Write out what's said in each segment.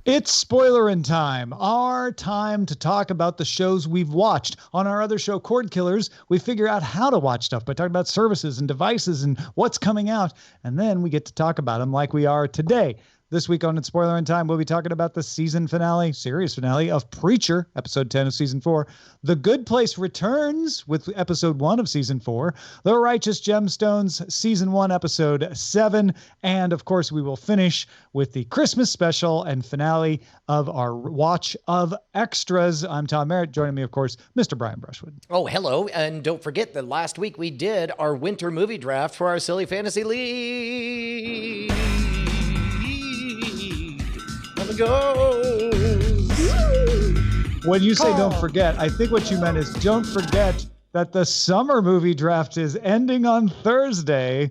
It's Spoilerin time, our time to talk about the shows we've watched. On our other show, Cordkillers, we figure out how to watch stuff by talking about services and devices and what's coming out, and then we get to talk about them like we are today. This week on It's Spoilerin time, we'll be talking about the season finale, series finale of Preacher, episode 10 of season 4. The Good Place returns with episode 1 of season 4. The Righteous Gemstones, season 1, episode 7. And of course, we will finish with the Christmas special and finale of our watch of extras. I'm Tom Merritt. Joining me, of course, Mr. Brian Brushwood. Oh, hello. And don't forget that last week we did our winter movie draft for our Silly Fantasy League. When you say don't forget, I think what you meant is don't forget that the summer movie draft is ending on Thursday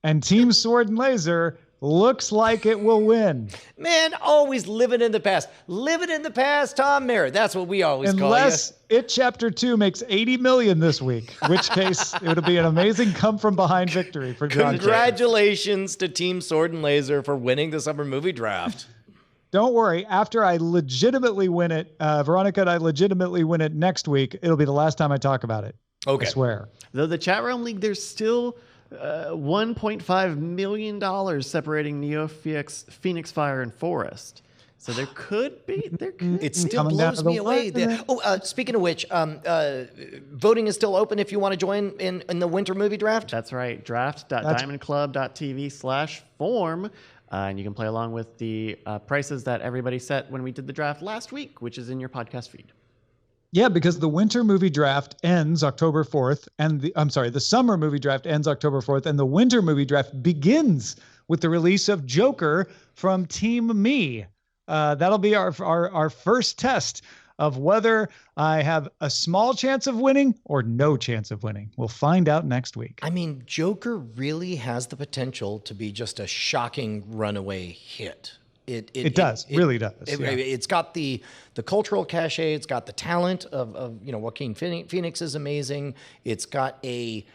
and Team Sword and Laser looks like it will win. Man, always living in the past. Living in the past, Tom Merritt. That's what we always call you. Unless It Chapter 2 makes $80 million this week, in which case it would be an amazing come-from-behind victory for John. Congratulations to Team Sword and Laser for winning the summer movie draft. Don't worry. After I legitimately win it, Veronica and I legitimately win it next week, it'll be the last time I talk about it. Okay. I swear. Though the chat room league, there's still $1.5 million separating Neo Phoenix Fire and Forest. So there could be. It still blows me away. Speaking of which, voting is still open if you want to join in the winter movie draft. That's right. Draft.diamondclub.tv/form. And you can play along with the prices that everybody set when we did the draft last week, which is in your podcast feed. Yeah, because the winter movie draft ends October 4th, and the summer movie draft ends October 4th, and the winter movie draft begins with the release of Joker from Team Me. That'll be our first test of whether I have a small chance of winning or no chance of winning. We'll find out next week. I mean, Joker really has the potential to be just a shocking runaway hit. It really does. It's got the cultural cachet. It's got the talent of Joaquin Phoenix is amazing. It's got a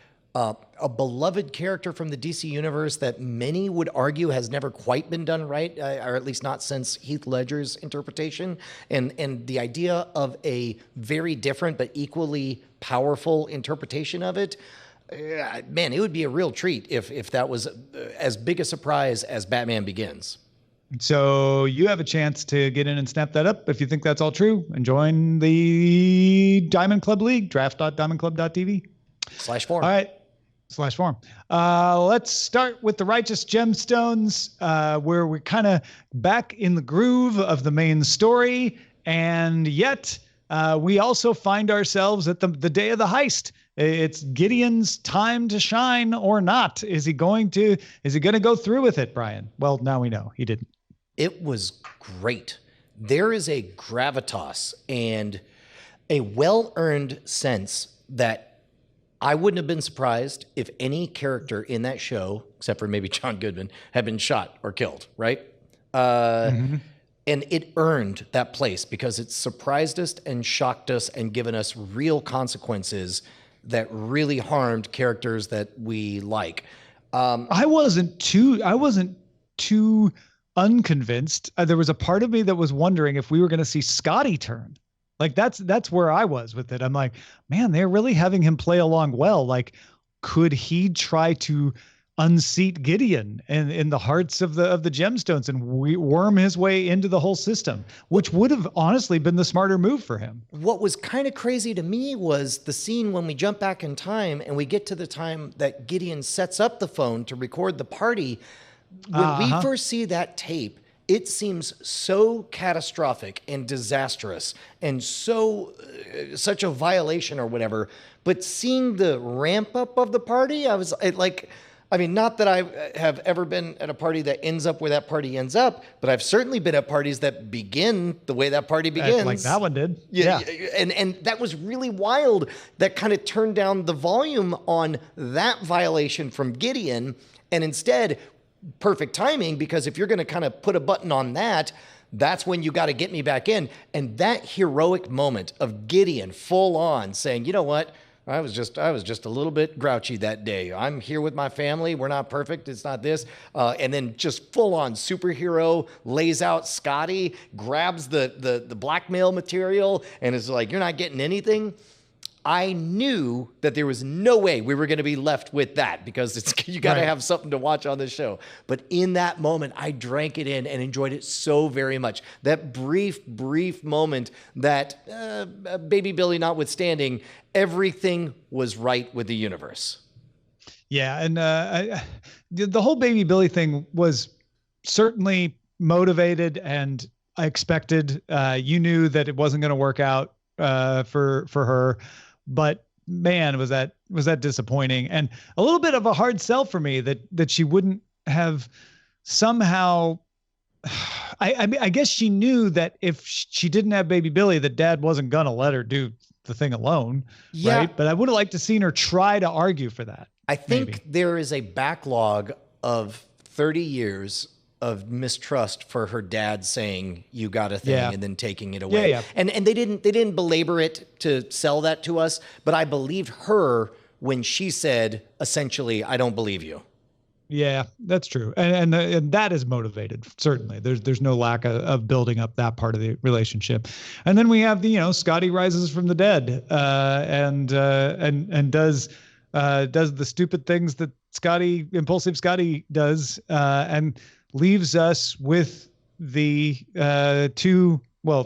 beloved character from the DC universe that many would argue has never quite been done right, or at least not since Heath Ledger's interpretation. And the idea of a very different but equally powerful interpretation of it, man, it would be a real treat if that was as big a surprise as Batman Begins. So you have a chance to get in and snap that up if you think that's all true and join the Diamond Club League, draft.diamondclub.tv/form. All right. /form. Let's start with the Righteous Gemstones, where we're kind of back in the groove of the main story. And yet we also find ourselves at the day of the heist. It's Gideon's time to shine or not. Is he going to go through with it, Brian? Well, now we know he didn't. It was great. There is a gravitas and a well-earned sense that I wouldn't have been surprised if any character in that show, except for maybe John Goodman, had been shot or killed, right? And it earned that place because it surprised us and shocked us and given us real consequences that really harmed characters that we like. I wasn't too unconvinced. There was a part of me that was wondering if we were going to see Scotty turn. Like that's where I was with it. I'm like, man, they're really having him play along well. Like, could he try to unseat Gideon in the hearts of the gemstones and worm his way into the whole system, which would have honestly been the smarter move for him. What was kind of crazy to me was the scene when we jump back in time and we get to the time that Gideon sets up the phone to record the party. When we first see that tape, it seems so catastrophic and disastrous and such a violation or whatever. But seeing the ramp up of the party, not that I have ever been at a party that ends up where that party ends up, but I've certainly been at parties that begin the way that party begins. Like that one did. Yeah. And that was really wild. That kind of turned down the volume on that violation from Gideon. And instead, perfect timing, because if you're going to kind of put a button on that, that's when you got to get me back in. And that heroic moment of Gideon full on saying, you know what? I was just a little bit grouchy that day. I'm here with my family. We're not perfect. It's not this. And then just full on superhero lays out Scotty, grabs the blackmail material, and is like, "You're not getting anything." I knew that there was no way we were going to be left with that, because you got to have something to watch on this show. But in that moment, I drank it in and enjoyed it so very much. That brief moment that Baby Billy notwithstanding, everything was right with the universe. Yeah, and the whole Baby Billy thing was certainly motivated and expected. You knew that it wasn't going to work out for her. But man, was that disappointing, and a little bit of a hard sell for me that she wouldn't have somehow. I guess she knew that if she didn't have Baby Billy, that Dad wasn't gonna let her do the thing alone, right? But I would have liked to seen her try to argue for that. I think there is a backlog of 30 years of mistrust for her dad saying you got a thing and then taking it away. And they didn't belabor it to sell that to us, but I believed her when she said essentially, "I don't believe you." Yeah, that's true. And that is motivated. Certainly. There's no lack of building up that part of the relationship. And then we have Scotty rises from the dead, and does the stupid things that impulsive Scotty does, and leaves us with the two,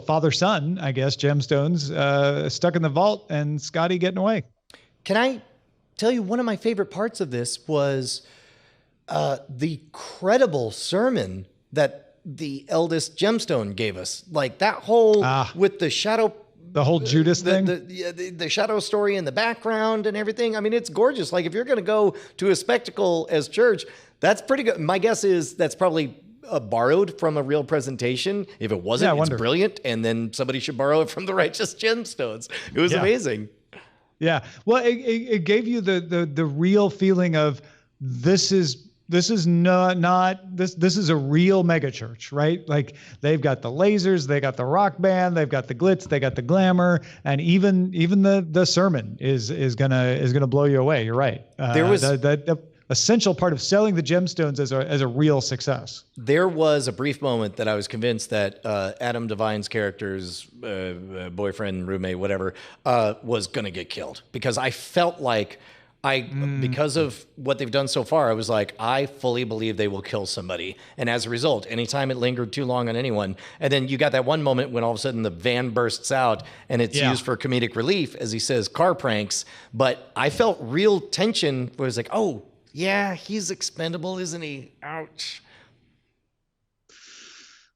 father-son, I guess, gemstones stuck in the vault, and Scotty getting away. Can I tell you, one of my favorite parts of this was the credible sermon that the eldest gemstone gave us. Like that whole with the shadow. The whole Judas thing? The shadow story in the background and everything. I mean, it's gorgeous. Like if you're going to go to a spectacle as church, that's pretty good. My guess is that's probably borrowed from a real presentation. If it wasn't, it's brilliant. And then somebody should borrow it from the Righteous Gemstones. It was amazing. Yeah. Well, it gave you the real feeling of this is not this is a real mega church, right? Like they've got the lasers, they got the rock band, they've got the glitz, they got the glamour, and even the sermon is gonna blow you away. You're right. There was the essential part of selling the gemstones as a real success. There was a brief moment that I was convinced that Adam Devine's character's boyfriend, roommate, whatever, was gonna get killed, because I felt like because of what they've done so far, I was like, I fully believe they will kill somebody. And as a result, anytime it lingered too long on anyone, and then you got that one moment when all of a sudden the van bursts out and it's used for comedic relief, as he says, car pranks. But I felt real tension where it was like, oh, yeah, he's expendable, isn't he? Ouch.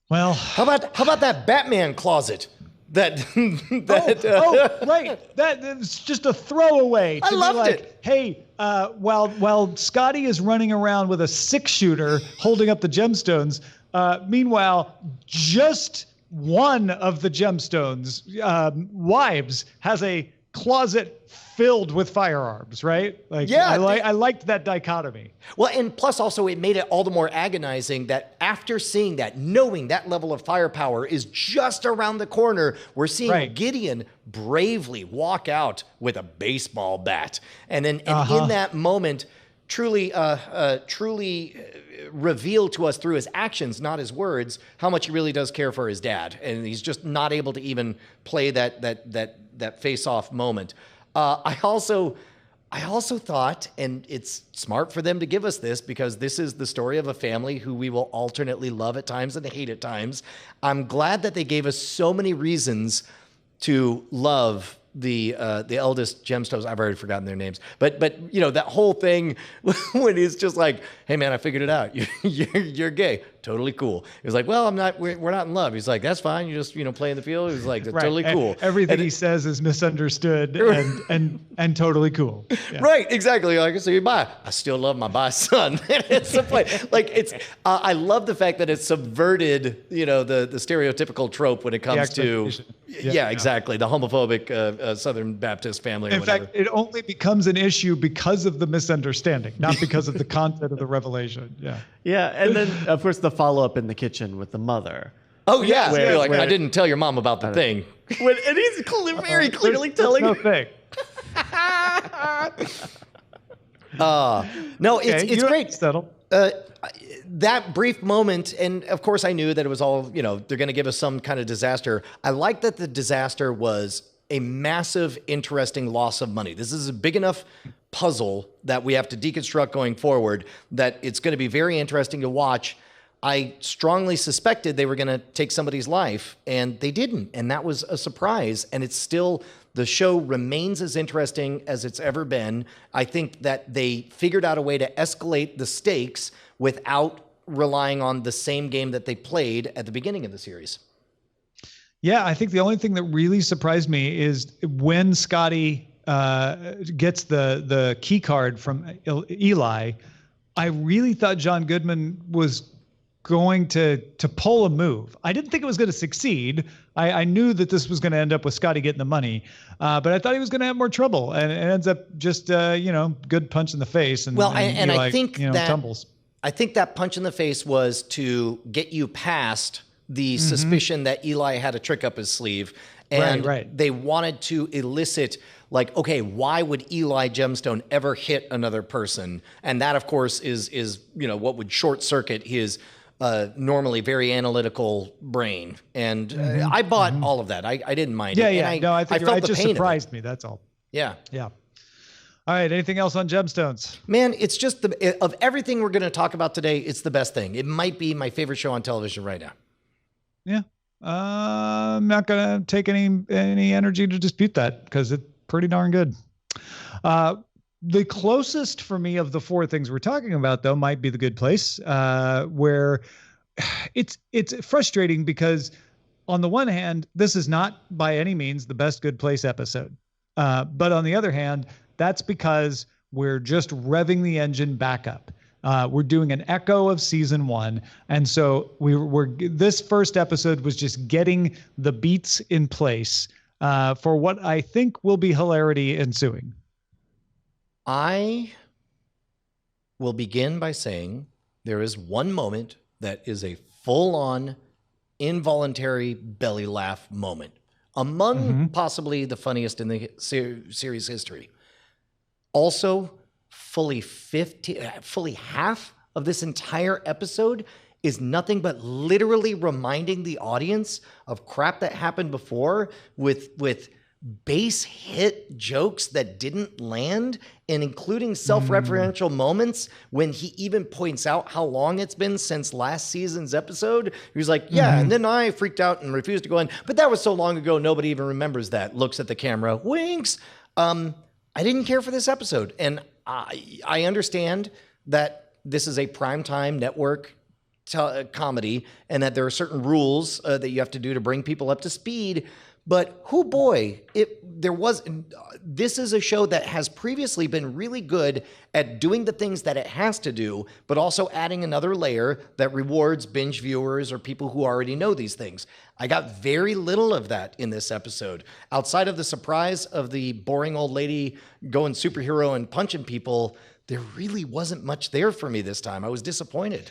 Well, how about that Batman closet? Right. That's just a throwaway. I loved it. Hey, while Scotty is running around with a 6-shooter holding up the gemstones, meanwhile, just one of the gemstones' wives has a closet filled with firearms, right? Like, I liked that dichotomy. Well, and plus also it made it all the more agonizing that after seeing that, knowing that level of firepower is just around the corner, we're seeing Gideon bravely walk out with a baseball bat. And then in that moment, truly reveal to us through his actions, not his words, how much he really does care for his dad. And he's just not able to even play that face-off moment. I also thought, and it's smart for them to give us this because this is the story of a family who we will alternately love at times and hate at times. I'm glad that they gave us so many reasons to love the eldest gemstones. I've already forgotten their names, but that whole thing when he's just like, "Hey man, I figured it out. You're gay. Totally cool." He was like, "Well, I'm not. We're not in love." He's like, "That's fine. You just play in the field." He was like, "That's totally cool." Everything he says is misunderstood and totally cool. Yeah. Right, exactly. Like, so bye. I still love my bi son. It's the point. Like it's. I love the fact that it subverted the stereotypical trope when it comes to exactly, the homophobic Southern Baptist family. In fact, it only becomes an issue because of the misunderstanding, not because of the content of the revelation. Yeah. Yeah, and then of course the follow-up in the kitchen with the mother. Oh yeah, I didn't tell your mom about the thing. And he's very clearly telling no thing. No, Okay, it's great. Settle. That brief moment, and of course I knew that it was all, they're going to give us some kind of disaster. I like that the disaster was a massive, interesting loss of money. This is a big enough puzzle that we have to deconstruct going forward that it's going to be very interesting to watch. I strongly suspected they were going to take somebody's life, and they didn't. And that was a surprise. And it's still, the show remains as interesting as it's ever been. I think that they figured out a way to escalate the stakes without relying on the same game that they played at the beginning of the series. Yeah, I think the only thing that really surprised me is when Scotty gets the key card from Eli. I really thought John Goodman was going to pull a move. I didn't think it was going to succeed. I knew that this was going to end up with Scotty getting the money, but I thought he was going to have more trouble, and it ends up just good punch in the face. And I think that tumbles. I think that punch in the face was to get you past the suspicion that Eli had a trick up his sleeve, and they wanted to elicit, like, okay, why would Eli Gemstone ever hit another person? And that, of course, is what would short circuit his normally very analytical brain. And I bought all of that. I didn't mind it. Yeah. No, I think I felt it just surprised me. That's all. Yeah. Yeah. All right. Anything else on Gemstones? Man, it's just of everything we're going to talk about today, it's the best thing. It might be my favorite show on television right now. Yeah. I'm not going to take any energy to dispute that because it's pretty darn good. The closest for me of the four things we're talking about, though, might be The Good Place, where it's frustrating because on the one hand, this is not by any means the best Good Place episode. But on the other hand, that's because we're just revving the engine back up. We're doing an echo of season one. And so this first episode was just getting the beats in place for what I think will be hilarity ensuing. I will begin by saying there is one moment that is a full-on involuntary belly laugh moment, among possibly the funniest in the series history. Also, fully half of this entire episode is nothing but literally reminding the audience of crap that happened before with base hit jokes that didn't land, and including self-referential moments when he even points out how long it's been since last season's episode. He was like, and then I freaked out and refused to go in, but that was so long ago, nobody even remembers that. Looks at the camera, winks. I didn't care for this episode, and I understand that this is a primetime network comedy and that there are certain rules that you have to do to bring people up to speed. But this is a show that has previously been really good at doing the things that it has to do, but also adding another layer that rewards binge viewers or people who already know these things. I got very little of that in this episode. Outside of the surprise of the boring old lady going superhero and punching people, there really wasn't much there for me this time. I was disappointed.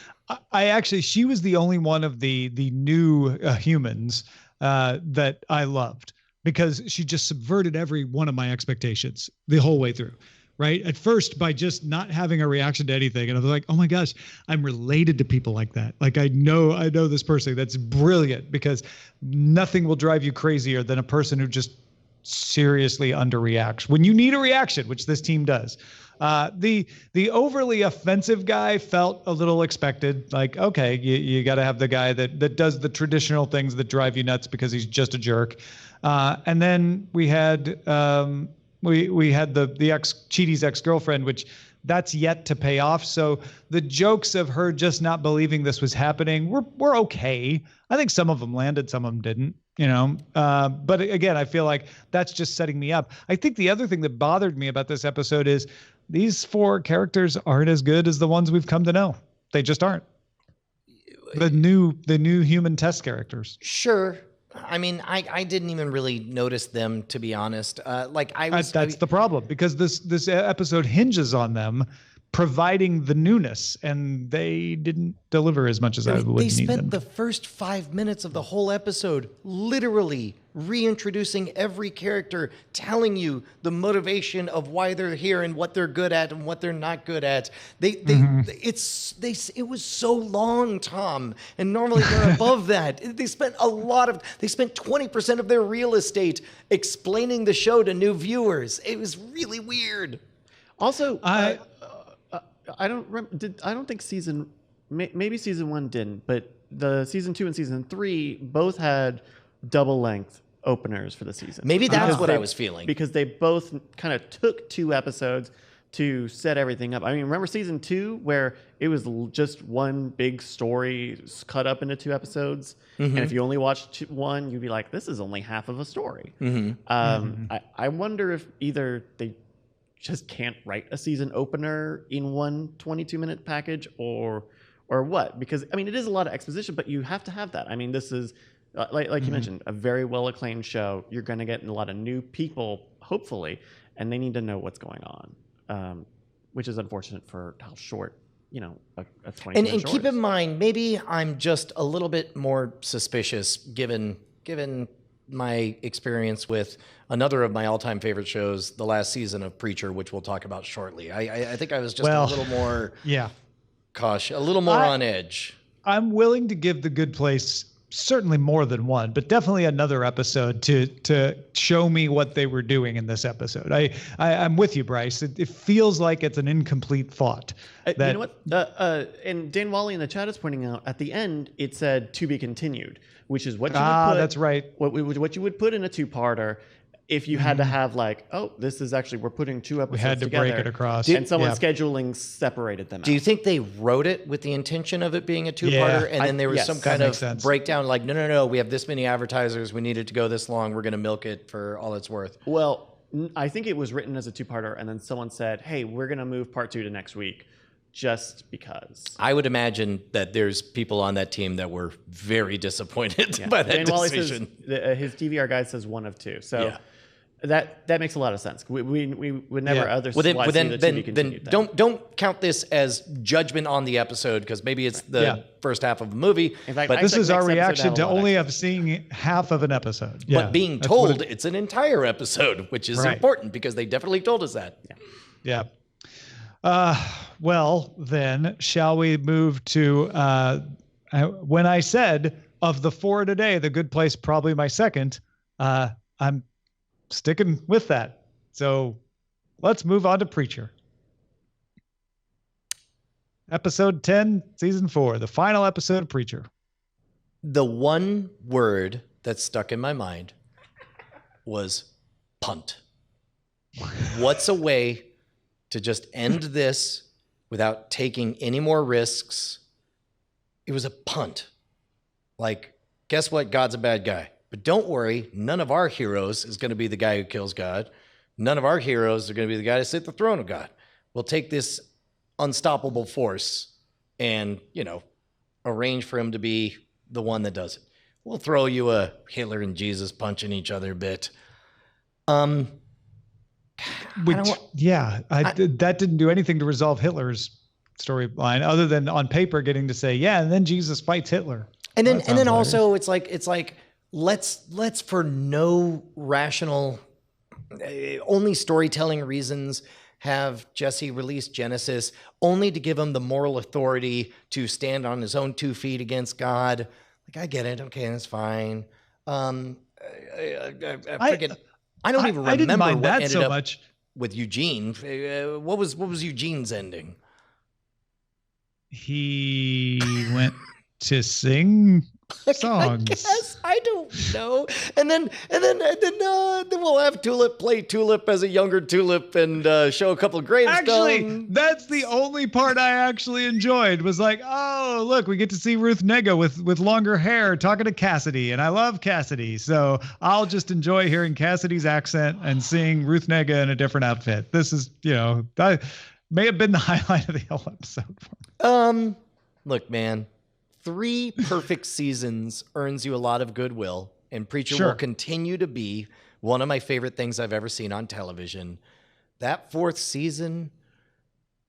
She was the only one of the new humans that I loved, because she just subverted every one of my expectations the whole way through, right? At first, by just not having a reaction to anything. And I was like, oh my gosh, I'm related to people like that. Like, I know this person. That's brilliant, because nothing will drive you crazier than a person who just seriously underreacts when you need a reaction, which this team does. The overly offensive guy felt a little expected. Like, okay, you got to have the guy that does the traditional things that drive you nuts because he's just a jerk. And then we had the Chidi's ex-girlfriend, which that's yet to pay off. So the jokes of her just not believing this was happening were okay. I think some of them landed, some of them didn't. But again, I feel like that's just setting me up. I think the other thing that bothered me about this episode is these four characters aren't as good as the ones we've come to know. They just aren't. The new human test characters. Sure. I mean, I didn't even really notice them, to be honest. That's the problem, because this episode hinges on them, providing the newness, and they didn't deliver as much as I would need them. They spent the first 5 minutes of the whole episode literally reintroducing every character, telling you the motivation of why they're here and what they're good at and what they're not good at. It was so long, Tom, and normally they're above that. They spent 20% of their real estate explaining the show to new viewers. It was really weird. Also, I don't think maybe season 1 didn't, but the season 2 and season 3 both had double length openers for the season. Maybe that's what I was feeling. Because they both kind of took 2 episodes to set everything up. I mean, remember season 2 where it was just one big story cut up into 2 episodes? And if you only watched 1, you'd be like, this is only half of a story. I wonder if either they just can't write a season opener in one 22-minute package or what? Because, I mean, it is a lot of exposition, but you have to have that. I mean, this is, like you mentioned, a very well-acclaimed show. You're going to get a lot of new people, hopefully, and they need to know what's going on, which is unfortunate for how short, a 20-minute And keep in mind, maybe I'm just a little bit more suspicious given my experience with another of my all-time favorite shows, the last season of Preacher, which we'll talk about shortly. I think I was just a little more cautious, a little more on edge. I'm willing to give The Good Place certainly more than one, but definitely another episode to show me what they were doing in this episode. I'm with you, Bryce. It feels like it's an incomplete thought. You know what? And Dan Wally in the chat is pointing out at the end it said "to be continued," which is what you would put. That's right. What you would put in a 2-parter if you had to have this is actually we're putting 2 episodes together. We had to break it across, and someone scheduling separated them. Do you think they wrote it with the intention of it being a 2-parter, and then there was some kind of breakdown, like no, we have this many advertisers, we need it to go this long, we're going to milk it for all it's worth? Well, I think it was written as a 2-parter, and then someone said, "Hey, we're going to move part 2 to next week." Just because. I would imagine that there's people on that team that were very disappointed by that Dan decision. Wally says, his DVR guide says 1 of 2. So that makes a lot of sense. We would never otherwise then don't count this as judgment on the episode, because maybe it's the first half of a movie. In fact, but this is our reaction to only have seen half of an episode. But being told it's an entire episode, which is important because they definitely told us that. Yeah. Well, then, shall we move to when I said of the 4 today, The Good Place probably my second, I'm sticking with that. So let's move on to Preacher. Episode 10, season 4, the final episode of Preacher. The one word that stuck in my mind was punt. What's a way to just end this without taking any more risks? It was a punt. Like, guess what? God's a bad guy. But don't worry, none of our heroes is going to be the guy who kills God. None of our heroes are going to be the guy to sit at the throne of God. We'll take this unstoppable force and, arrange for him to be the one that does it. We'll throw you a Hitler and Jesus punching each other bit. That didn't do anything to resolve Hitler's storyline other than on paper getting to say, and then Jesus fights Hitler. And then also it's like let's for no rational, only storytelling reasons have Jesse release Genesis only to give him the moral authority to stand on his own 2 feet against God. Like, I get it. Okay, that's fine. I forget. I don't even remember what ended so much with Eugene. What was Eugene's ending? He went to sing songs. I guess I don't know. And then we'll have Tulip play Tulip as a younger Tulip and show a couple of gravestones. Actually, that's the only part I actually enjoyed. Was like, oh look, we get to see Ruth Negga with longer hair talking to Cassidy, and I love Cassidy, so I'll just enjoy hearing Cassidy's accent and seeing Ruth Negga in a different outfit. This is, that may have been the highlight of the whole episode. Look, man. 3 perfect seasons earns you a lot of goodwill, and Preacher will continue to be one of my favorite things I've ever seen on television. That 4th season,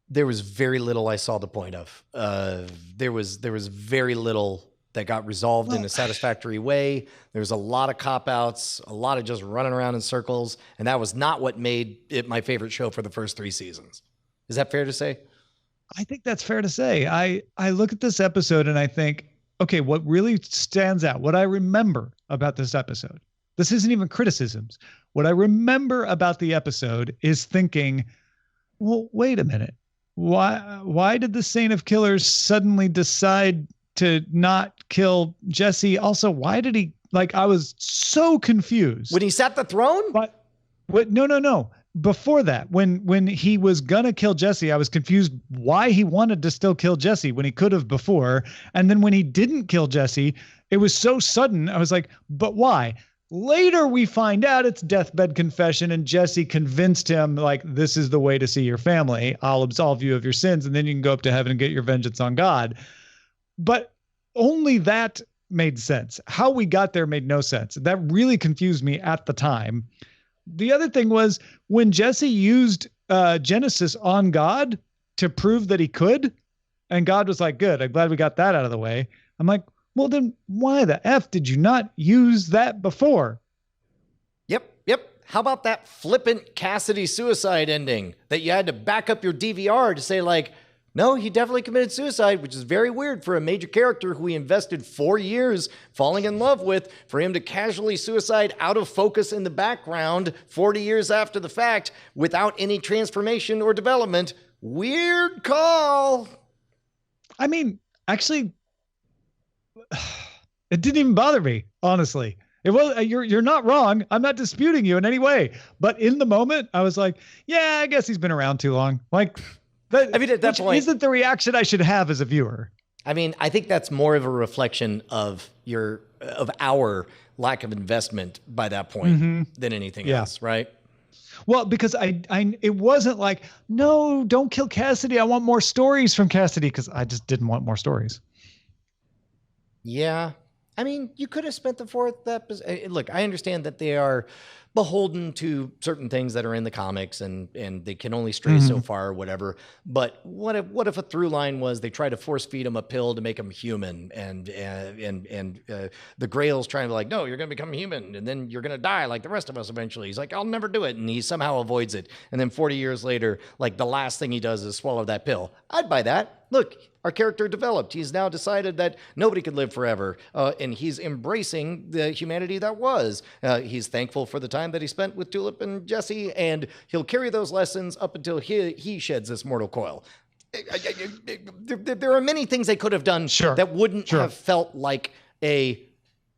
There was very little I saw the point of. There was very little that got resolved in a satisfactory way. There was a lot of cop-outs, a lot of just running around in circles, and that was not what made it my favorite show for the first 3 seasons. Is that fair to say? I think that's fair to say. I look at this episode and I think, okay, what really stands out, what I remember about this episode, this isn't even criticisms. What I remember about the episode is thinking, well, wait a minute. Why did the Saint of Killers suddenly decide to not kill Jesse? Also, why did he, like, I was so confused. When he sat the throne? But no. Before that, when he was gonna kill Jesse, I was confused why he wanted to still kill Jesse when he could have before. And then when he didn't kill Jesse, it was so sudden. I was like, but why? Later, we find out it's deathbed confession, and Jesse convinced him, like, this is the way to see your family. I'll absolve you of your sins, and then you can go up to heaven and get your vengeance on God. But only that made sense. How we got there made no sense. That really confused me at the time. The other thing was when Jesse used Genesis on God to prove that he could, and God was like, good, I'm glad we got that out of the way. I'm like, well, then why the F did you not use that before? Yep. How about that flippant Cassidy suicide ending that you had to back up your DVR to say, like, no, he definitely committed suicide, which is very weird for a major character who we invested 4 years falling in love with, for him to casually suicide out of focus in the background 40 years after the fact without any transformation or development. Weird call. I mean, actually, it didn't even bother me, honestly. It was, you're not wrong. I'm not disputing you in any way. But in the moment, I was like, yeah, I guess he's been around too long. Like, I mean, at that point, isn't the reaction I should have as a viewer. I mean, I think that's more of a reflection of our lack of investment by that point than anything else, right? Well, because it wasn't like, no, don't kill Cassidy. I want more stories from Cassidy, because I just didn't want more stories. Yeah. I mean, you could have spent the 4th episode. Look, I understand that they are beholden to certain things that are in the comics, and they can only stray so far or whatever. But what if a through line was they try to force feed him a pill to make him human, and the Grail's trying to be like, no, you're going to become human, and then you're going to die like the rest of us eventually. He's like, I'll never do it, and he somehow avoids it. And then 40 years later, like, the last thing he does is swallow that pill. I'd buy that. Look, our character developed. He's now decided that nobody could live forever, and he's embracing the humanity that was. He's thankful for the time that he spent with Tulip and Jesse, and he'll carry those lessons up until he sheds this mortal coil. There are many things they could have done that wouldn't have felt like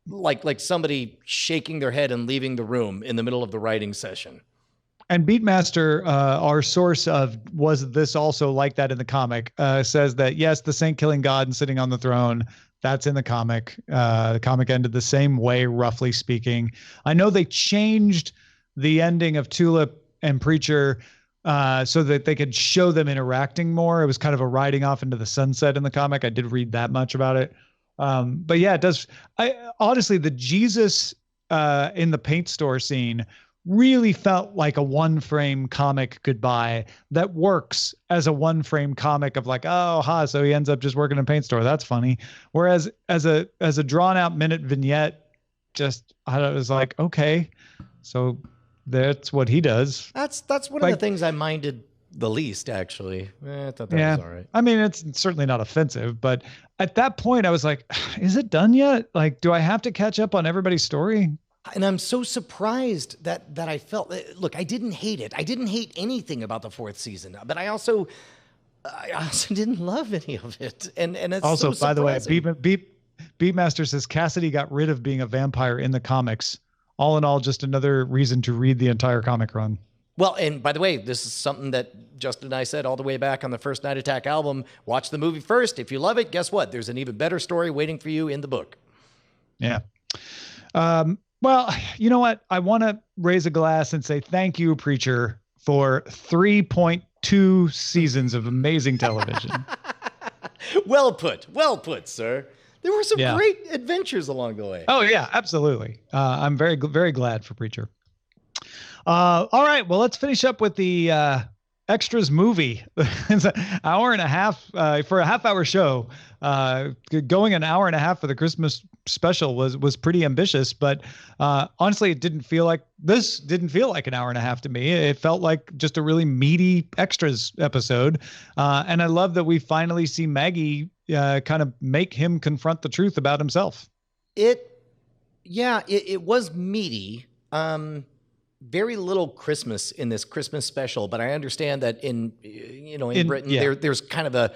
like somebody shaking their head and leaving the room in the middle of the writing session. And Beatmaster, our source of was this also like that in the comic, says that, yes, the saint killing God and sitting on the throne, that's in the comic. The comic ended the same way, roughly speaking. I know they changed the ending of Tulip and Preacher so that they could show them interacting more. It was kind of a riding off into the sunset in the comic. I did read that much about it. But yeah, it does. Honestly, the Jesus in the paint store scene really felt like a 1-frame comic goodbye that works as a 1-frame comic of like, so he ends up just working in a paint store. That's funny. Whereas as a drawn out minute vignette, I was like, okay, so that's what he does. That's one of the things I minded the least, actually. I thought that was all right. I mean, it's certainly not offensive, but at that point I was like, is it done yet? Like, do I have to catch up on everybody's story? And I'm so surprised that I felt, look, I didn't hate it. I didn't hate anything about the 4th season, but I also didn't love any of it. And it's also, so by the way, Beatmaster says Cassidy got rid of being a vampire in the comics. All in all, just another reason to read the entire comic run. Well, and by the way, this is something that Justin and I said all the way back on the first Night Attack album. Watch the movie first. If you love it, guess what? There's an even better story waiting for you in the book. Yeah. Well, you know what? I want to raise a glass and say thank you, Preacher, for 3.2 seasons of amazing television. Well put, sir. There were some great adventures along the way. Oh, yeah, absolutely. I'm very, very glad for Preacher. All right. Well, let's finish up with the extras movie. It's an hour and a half for a half-hour show. Going an hour and a half for the Christmas special was pretty ambitious, but honestly, it didn't feel like an hour and a half to me. It felt like just a really meaty extras episode, and I love that we finally see Maggie kind of make him confront the truth about himself. It was meaty. Very little Christmas in this Christmas special, but I understand that in Britain there's kind of the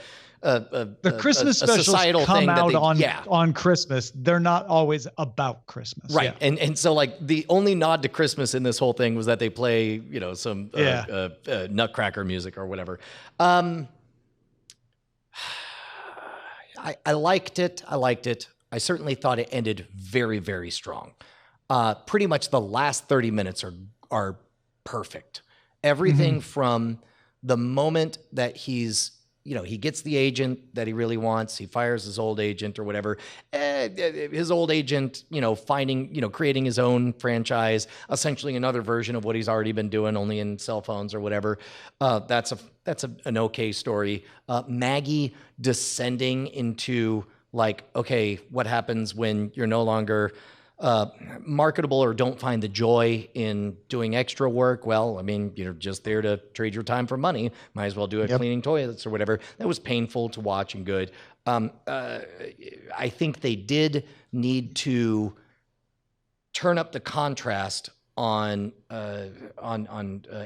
Christmas specials societal come thing out on Christmas. They're not always about Christmas, right? Yeah. And so like the only nod to Christmas in this whole thing was that they play some Nutcracker music or whatever. I liked it. I certainly thought it ended very, very strong. Pretty much the last 30 minutes are perfect. Everything from the moment that he gets the agent that he really wants, he fires his old agent or whatever. His old agent, creating his own franchise, essentially another version of what he's already been doing, only in cell phones or whatever. That's an okay story. Maggie descending into like, okay, what happens when you're no longer marketable or don't find the joy in doing extra work? Well, I mean, you're just there to trade your time for money. Might as well do it cleaning toilets or whatever. That was painful to watch and good. I think they did need to turn up the contrast on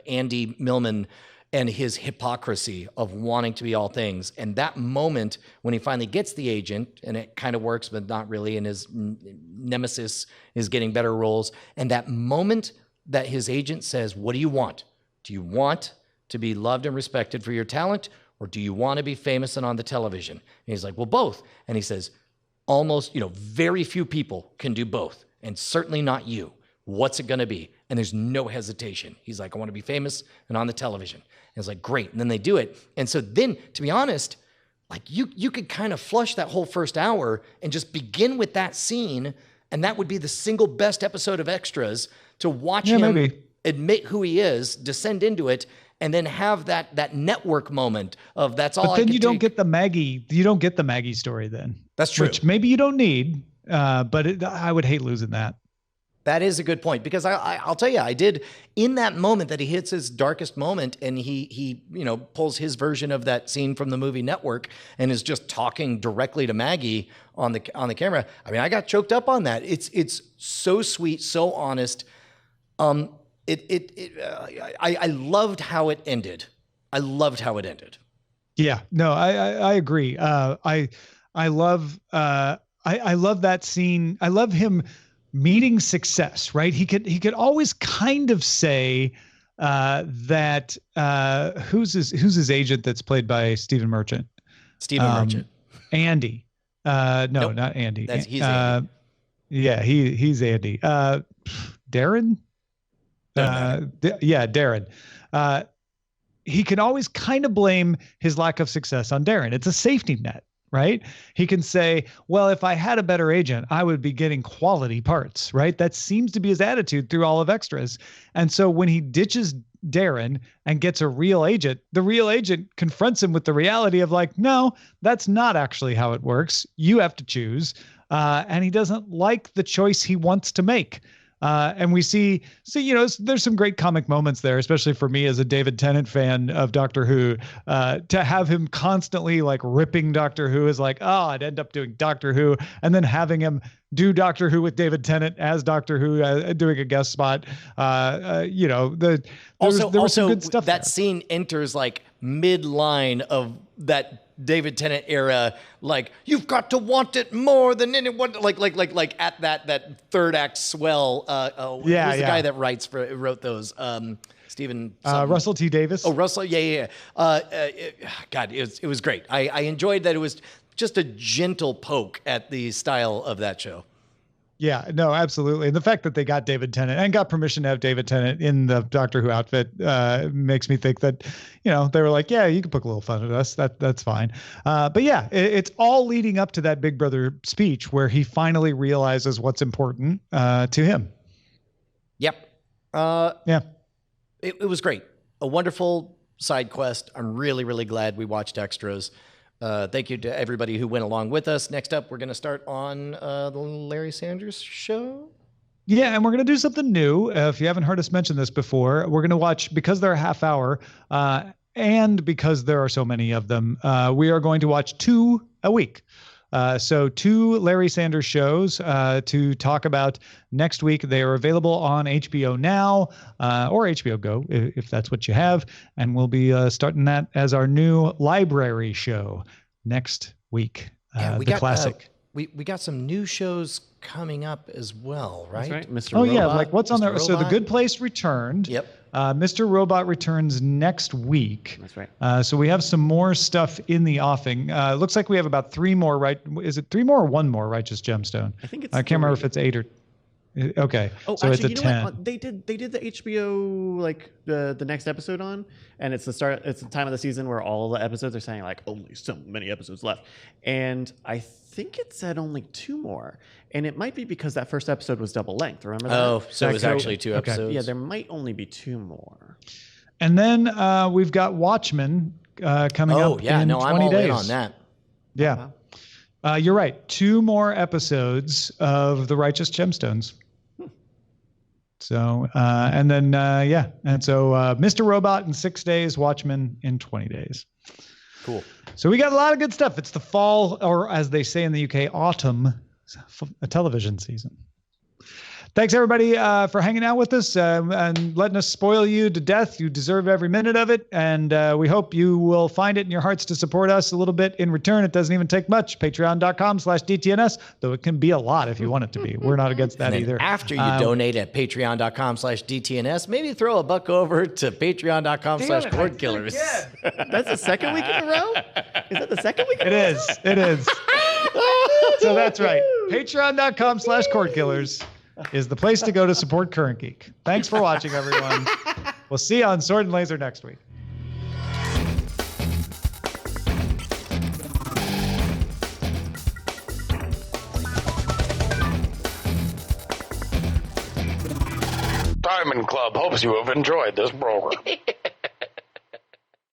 Andy Millman and his hypocrisy of wanting to be all things. And that moment when he finally gets the agent, and it kind of works, but not really, and his nemesis is getting better roles. And that moment that his agent says, what do you want? Do you want to be loved and respected for your talent? Or do you want to be famous and on the television? And he's like, well, both. And he says, almost, very few people can do both, and certainly not you. What's it going to be? And there's no hesitation. He's like, I want to be famous and on the television. And it's like, great. And then they do it. And so then, to be honest, like you could kind of flush that whole first hour and just begin with that scene. And that would be the single best episode of Extras, to watch him admit who he is, descend into it, and then have that network moment of that's all. But then you don't get the Maggie story then. That's true. Which maybe you don't need, but I would hate losing that. That is a good point, because I'll tell you, I did, in that moment that he hits his darkest moment and he pulls his version of that scene from the movie Network and is just talking directly to Maggie on the camera. I mean, I got choked up on that. It's so sweet, so honest. I loved how it ended. Yeah, no, I agree. I love that scene. I love him meeting success, right? He could always kind of say that who's his agent that's played by Stephen Merchant? Andy. No, not Andy. He's Andy. Yeah, he's Andy. Darren? Darren. He can always kind of blame his lack of success on Darren. It's a safety net, right? He can say, well, if I had a better agent, I would be getting quality parts, right? That seems to be his attitude through all of Extras. And so when he ditches Darren and gets a real agent, the real agent confronts him with the reality of like, no, that's not actually how it works. You have to choose. And he doesn't like the choice he wants to make. And we see, there's some great comic moments there, especially for me as a David Tennant fan of Doctor Who, to have him constantly like ripping Doctor Who is like, oh, I'd end up doing Doctor Who, and then having him do Doctor Who with David Tennant as Doctor Who, doing a guest spot. There was some good stuff. That scene enters like mid-line of that David Tennant era, like, you've got to want it more than anyone, like at that third act swell. Who's the guy that wrote those? Stephen Russell T. Davis. Oh, Russell, yeah. God, it was great. I enjoyed that. It was just a gentle poke at the style of that show. Yeah, no, absolutely. And the fact that they got David Tennant and got permission to have David Tennant in the Doctor Who outfit makes me think that, they were like, yeah, you can poke a little fun at us. That's fine. But yeah, it's all leading up to that Big Brother speech where he finally realizes what's important to him. Yep. Yeah. It was great. A wonderful side quest. I'm really, really glad we watched extras. Thank you to everybody who went along with us. Next up, we're going to start on the Larry Sanders Show. Yeah, and we're going to do something new. If you haven't heard us mention this before, we're going to watch, because they're a half hour, and because there are so many of them, we are going to watch 2 a week. So 2 Larry Sanders shows to talk about next week. They are available on HBO Now or HBO Go if that's what you have. And we'll be starting that as our new library show next week. Yeah, we the got, classic. We got some new shows coming up as well, right? That's right, Mr. Oh, Robot. yeah, like what's on Mr. there? So The Robot. Good Place returned. Yep. Mr. Robot returns next week. That's right. So we have some more stuff in the offing. Looks like we have about 3 more, right? Is it 3 more or 1 more Righteous Gemstone? I think it's I can't remember 3. if it's 8 or... Okay, Oh, so actually, it's a you know 10. what? They did the HBO like the next episode on, and it's the start. It's the time of the season where all the episodes are saying like only so many episodes left, and I think it said only 2 more, and it might be because that first episode was double length. Remember that? Oh, so it was actually 2 okay. episodes. Yeah, there might only be 2 more. And then we've got Watchmen coming up in 20 I'm all days. in on that. Yeah. You're right. 2 more episodes of The Righteous Gemstones. So, and then, And so Mr. Robot in 6 days, Watchmen in 20 days. Cool. So we got a lot of good stuff. It's the fall, or as they say in the UK, autumn television season. Thanks, everybody, for hanging out with us and letting us spoil you to death. You deserve every minute of it. And we hope you will find it in your hearts to support us a little bit in return. It doesn't even take much. Patreon.com/DTNS, though it can be a lot if you want it to be. We're not against that And either. after you donate at patreon.com/DTNS, maybe throw a buck over to patreon.com/Cordkillers. That's the second week in a row. Is that the second week? It is. It is. So that's right. Patreon.com/Cordkillers is the place to go to support Current Geek. Thanks for watching, everyone. We'll see you on Sword and Laser next week. Diamond Club hopes you have enjoyed this program.